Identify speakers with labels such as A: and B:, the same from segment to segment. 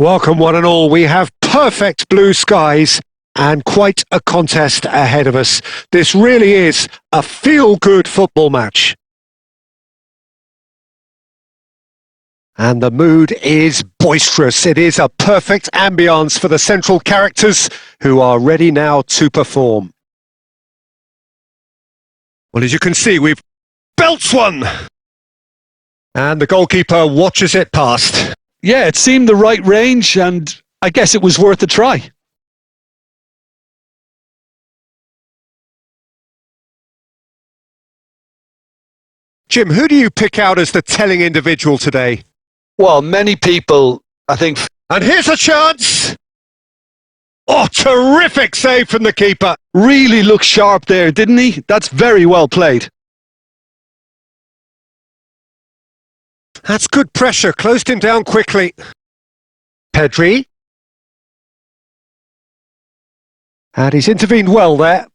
A: Welcome one and all. We have perfect blue skies and quite a contest ahead of us. This really is a feel-good football match. And the mood is boisterous. It is a perfect ambience for the central characters who are ready now to perform. Well, as you can see, we've belts one. And the goalkeeper watches it past.
B: Yeah, it seemed the right range, and I guess it was worth a try.
A: Jim, who do you pick out as the telling individual today?
B: Well, many people, I think...
A: And here's a chance! Oh, terrific save from the keeper.
B: Really looked sharp there, didn't he? That's very well played.
A: That's good pressure, closed him down quickly. Pedri. And he's intervened well there.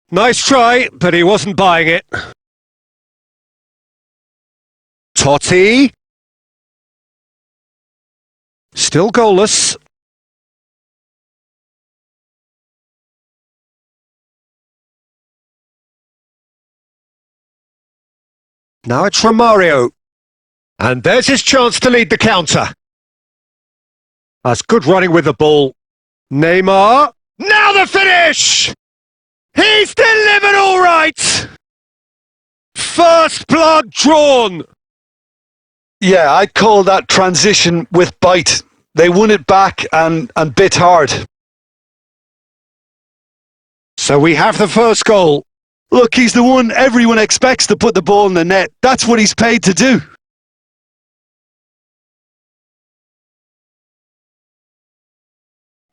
A: Nice try, but he wasn't buying it. Totti. Still goalless. Now it's Romário. And there's his chance to lead the counter. That's good running with the ball. Neymar. Now the finish! He's delivered all right! First blood drawn.
B: Yeah, I'd call that transition with bite. They won it back and bit hard.
A: So we have the first goal.
B: Look, he's the one everyone expects to put the ball in the net. That's what he's paid to do.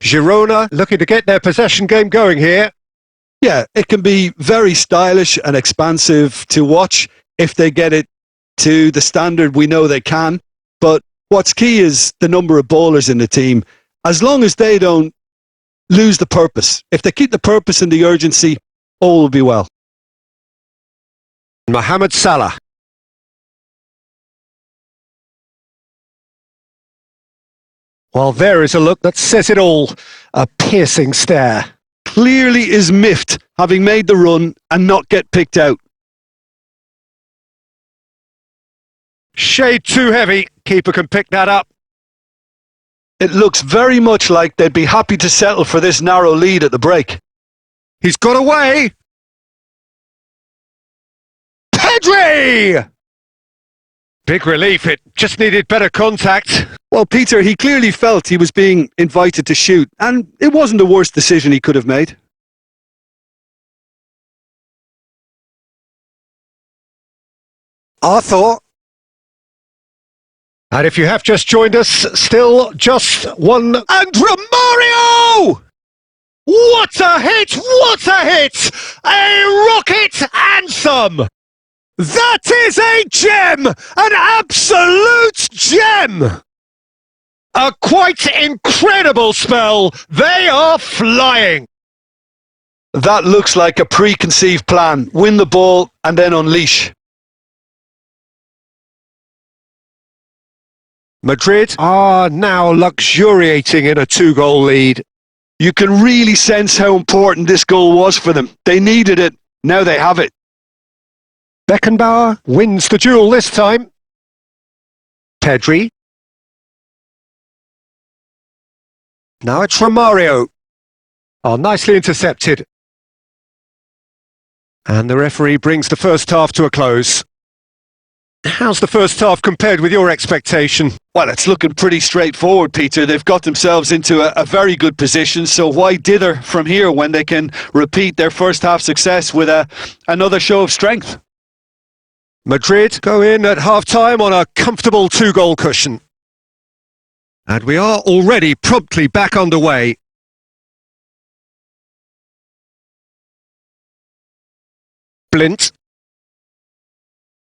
A: Girona looking to get their possession game going here.
B: Yeah, it can be very stylish and expansive to watch if they get it to the standard we know they can. But what's key is the number of ballers in the team. As long as they don't lose the purpose. If they keep the purpose and the urgency, all will be well.
A: Mohamed Salah. Well, there is a look that says it all. A piercing stare.
B: Clearly is miffed, having made the run and not get picked out.
A: Shade too heavy. Keeper can pick that up.
B: It looks very much like they'd be happy to settle for this narrow lead at the break.
A: He's got away. Pedri! Big relief. It just needed better contact.
B: Well, Peter, he clearly felt he was being invited to shoot, and it wasn't the worst decision he could have made.
A: Arthur. And if you have just joined us, still just one. And Romário! What a hit! What a hit! A rocket anthem! That is a gem! An absolute gem! A quite incredible spell. They are flying.
B: That looks like a preconceived plan. Win the ball and then unleash.
A: Madrid are now luxuriating in a 2-goal lead.
B: You can really sense how important this goal was for them. They needed it. Now they have it.
A: Beckenbauer wins the duel this time. Pedri. Now it's Romário. Oh, nicely intercepted. And the referee brings the first half to a close. How's the first half compared with your expectation?
B: Well, it's looking pretty straightforward, Peter. They've got themselves into a very good position, so why dither from here when they can repeat their first half success with another show of strength?
A: Madrid go in at half-time on a comfortable 2-goal cushion. And we are already promptly back underway. Blint.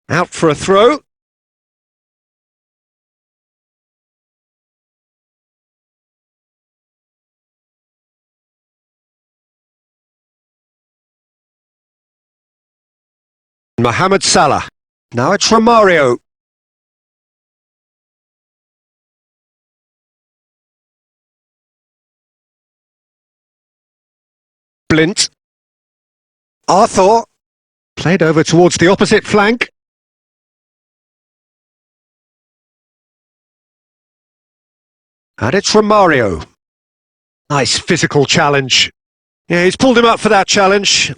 A: Out for a throw. Mohamed Salah. Now it's Romário. Blint. Arthur. Played over towards the opposite flank. And it's Romário. Nice physical challenge. Yeah, he's pulled him up for that challenge.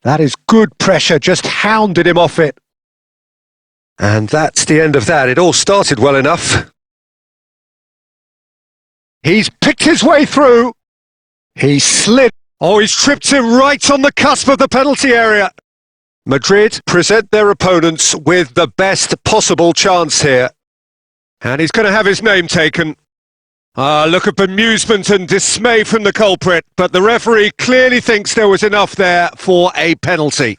A: That is good pressure, just hounded him off it. And that's the end of that. It all started well enough. He's picked his way through. He slid. Oh, he's tripped him right on the cusp of the penalty area. Madrid present their opponents with the best possible chance here. And he's going to have his name taken. Look at bemusement and dismay from the culprit, but the referee clearly thinks there was enough there for a penalty.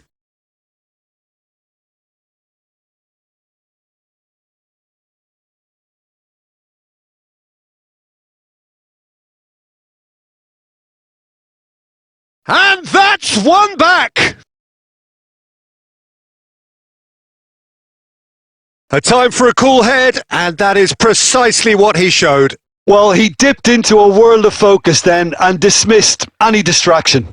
A: And that's one back! A time for a cool head, and that is precisely what he showed.
B: Well, he dipped into a world of focus then and dismissed any distraction.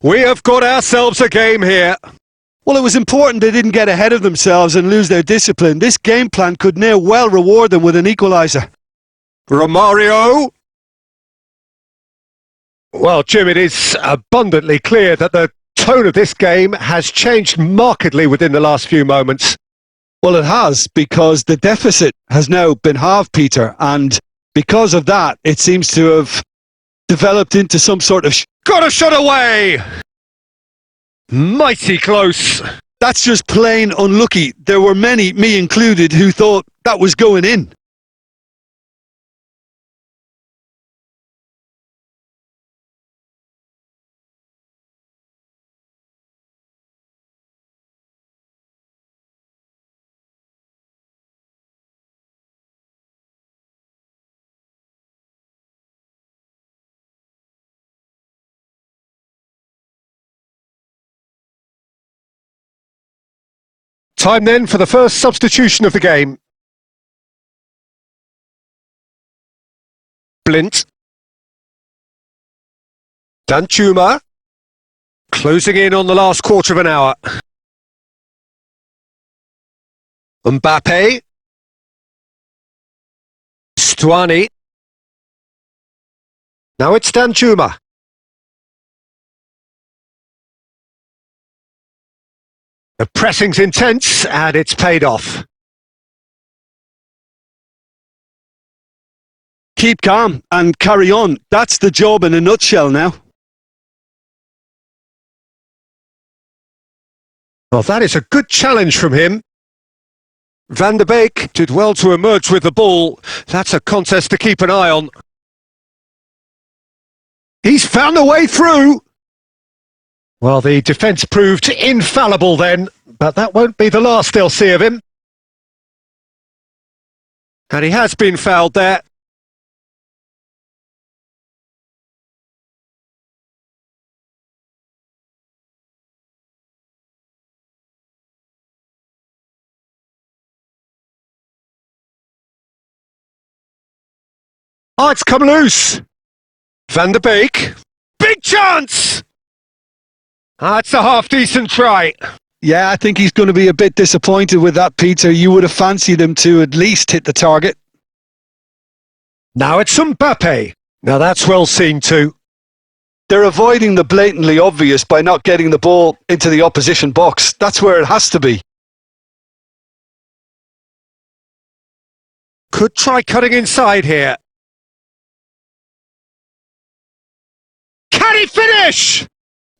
A: We have got ourselves a game here.
B: Well, it was important they didn't get ahead of themselves and lose their discipline. This game plan could now well reward them with an equaliser.
A: Romário. Well, Jim, it is abundantly clear that the tone of this game has changed markedly within the last few moments.
B: Well, it has, because the deficit has now been halved, Peter, and because of that, it seems to have developed into some sort of...
A: Got a shot away! Mighty close.
B: That's just plain unlucky. There were many, me included, who thought that was going in.
A: Time then for the first substitution of the game. Blint. Danjuma. Closing in on the last quarter of an hour. Mbappe. Stuani. Now it's Danjuma. The pressing's intense, and it's paid off.
B: Keep calm and carry on. That's the job in a nutshell now.
A: Well, that is a good challenge from him. Van der Beek did well to emerge with the ball. That's a contest to keep an eye on. He's found a way through. Well, the defence proved infallible then, but that won't be the last they'll see of him. And he has been fouled there. Oh, it's come loose. Van der Beek. Big chance! That's a half-decent try.
B: Yeah, I think he's going to be a bit disappointed with that, Peter. You would have fancied him to at least hit the target.
A: Now it's Mbappe. Now that's well seen too.
B: They're avoiding the blatantly obvious by not getting the ball into the opposition box. That's where it has to be.
A: Could try cutting inside here. Can he finish?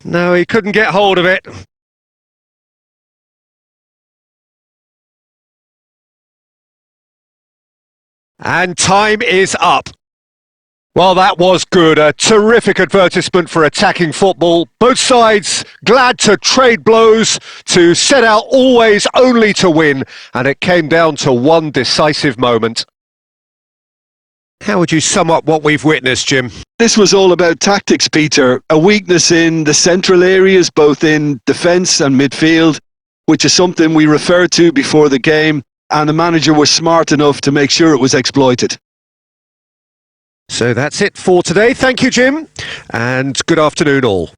A: No, he couldn't get hold of it. And time is up. Well, that was good. A terrific advertisement for attacking football. Both sides glad to trade blows, to set out always only to win. And it came down to one decisive moment. How would you sum up what we've witnessed, Jim?
B: This was all about tactics, Peter. A weakness in the central areas, both in defence and midfield, which is something we referred to before the game. And the manager was smart enough to make sure it was exploited.
A: So that's it for today. Thank you, Jim. And good afternoon all.